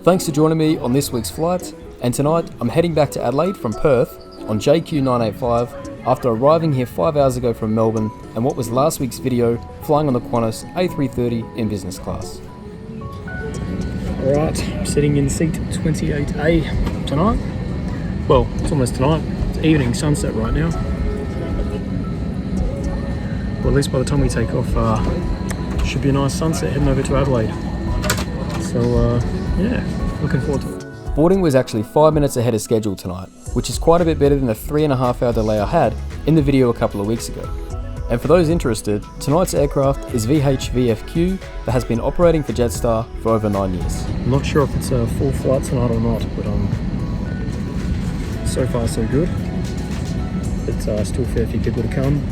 Thanks for joining me on this week's flight, and tonight I'm heading back to Adelaide from Perth on JQ985 after arriving here 5 hours ago from Melbourne and what was last week's video flying on the Qantas A320 in business class. Alright, I'm sitting in seat 28A tonight. Well, it's almost tonight. It's evening sunset right now. Well, at least by the time we take off, should be a nice sunset heading over to Adelaide. So, yeah, looking forward to it. Boarding was actually 5 minutes ahead of schedule tonight, which is quite a bit better than the 3.5 hour delay I had in the video a couple of weeks ago. And for those interested, tonight's aircraft is VH-VFQ that has been operating for Jetstar for over 9 years. I'm not sure if it's a full flight tonight or not, but so far so good. But still a fair few people to come.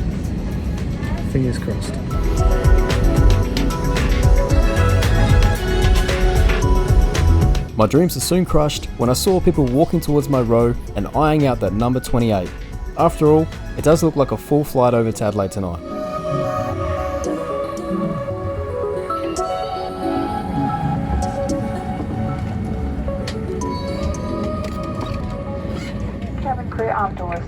Fingers crossed. My dreams are soon crushed when I saw people walking towards my row and eyeing out that number 28. After all, it does look like a full flight over to Adelaide tonight. Cabin crew arm doors.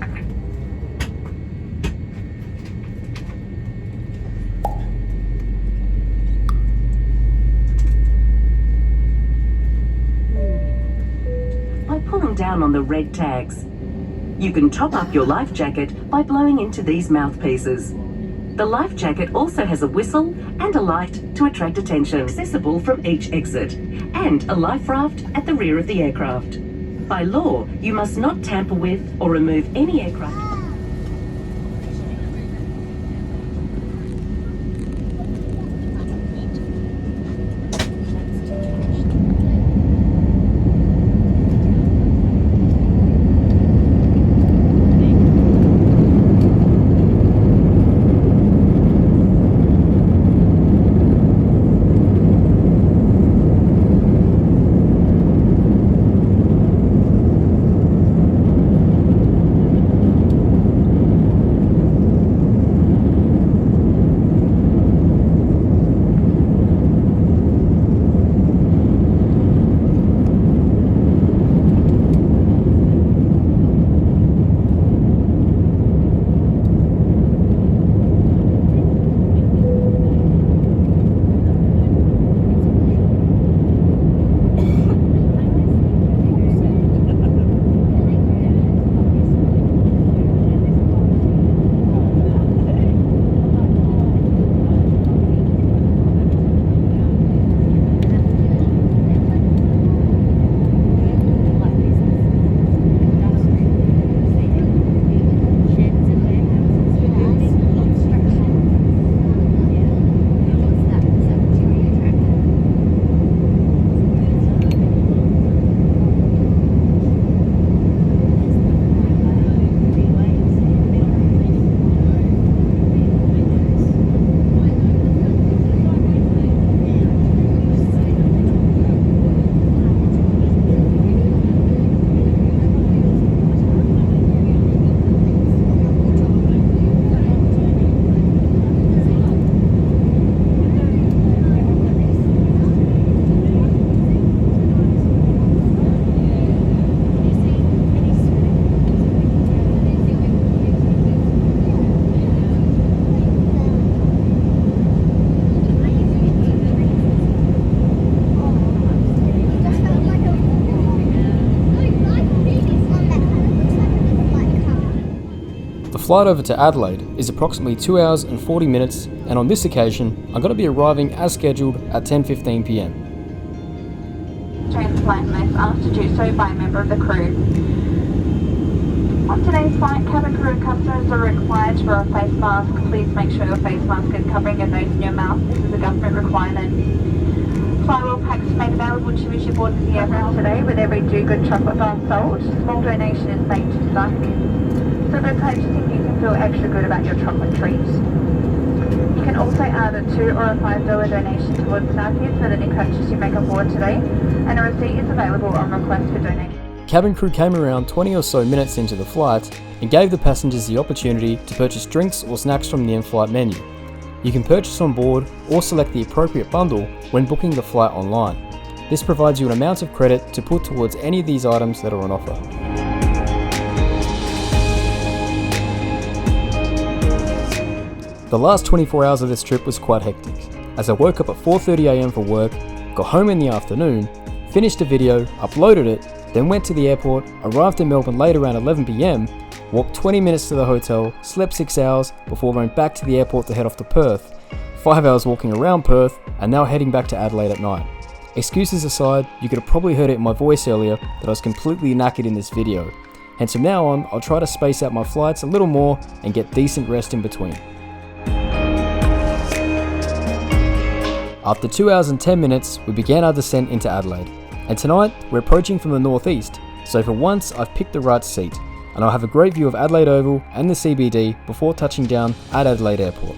Pulling down on the red tags. You can top up your life jacket by blowing into these mouthpieces. The life jacket also has a whistle and a light to attract attention, accessible from each exit, and a life raft at the rear of the aircraft. By law, you must not tamper with or remove any aircraft. The flight over to Adelaide is approximately 2 hours and 40 minutes, and on this occasion, I'm going to be arriving as scheduled at 10:15 p.m. Transplant unless asked to do so by a member of the crew. On today's flight, cabin crew and customers are required to wear a face mask. Please make sure your face mask is covering your nose and your mouth. This is a government requirement. Flywheel packs made available to as you board the aircraft today with every do-good chocolate bar sold. Small donation is made to snacking. So by purchasing, you can feel extra good about your chocolate treats. You can also add a $2 or a $5 donation towards Snappies for any purchase you make on board today, and a receipt is available on request for donation. Cabin crew came around 20 or so minutes into the flight and gave the passengers the opportunity to purchase drinks or snacks from the Inflight menu. You can purchase on board or select the appropriate bundle when booking the flight online. This provides you an amount of credit to put towards any of these items that are on offer. The last 24 hours of this trip was quite hectic, as I woke up at 4:30 AM for work, got home in the afternoon, finished a video, uploaded it, then went to the airport, arrived in Melbourne late around 11 PM, walked 20 minutes to the hotel, slept 6 hours before going back to the airport to head off to Perth, 5 hours walking around Perth, and now heading back to Adelaide at night. Excuses aside, you could have probably heard it in my voice earlier that I was completely knackered in this video. Hence from now on, I'll try to space out my flights a little more and get decent rest in between. After 2 hours and 10 minutes, we began our descent into Adelaide. And tonight, we're approaching from the northeast, so for once I've picked the right seat, and I'll have a great view of Adelaide Oval and the CBD before touching down at Adelaide Airport.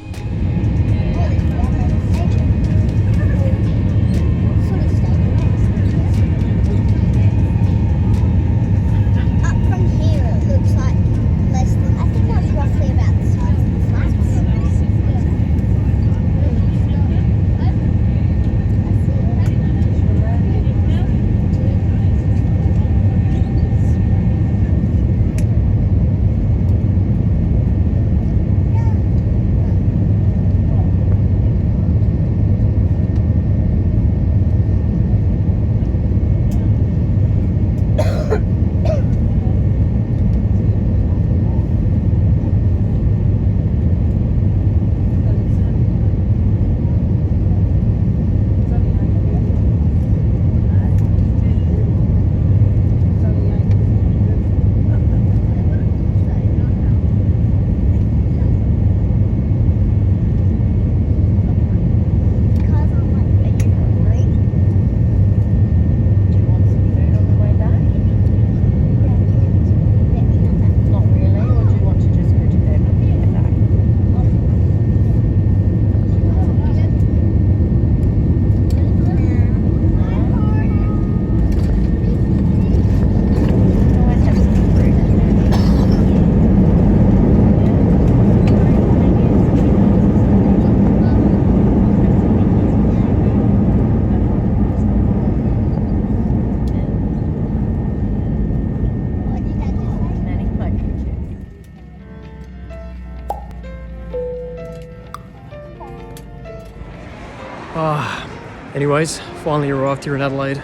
Anyways, finally arrived here in Adelaide.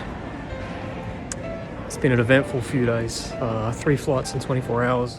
It's been an eventful few days, 3 flights in 24 hours.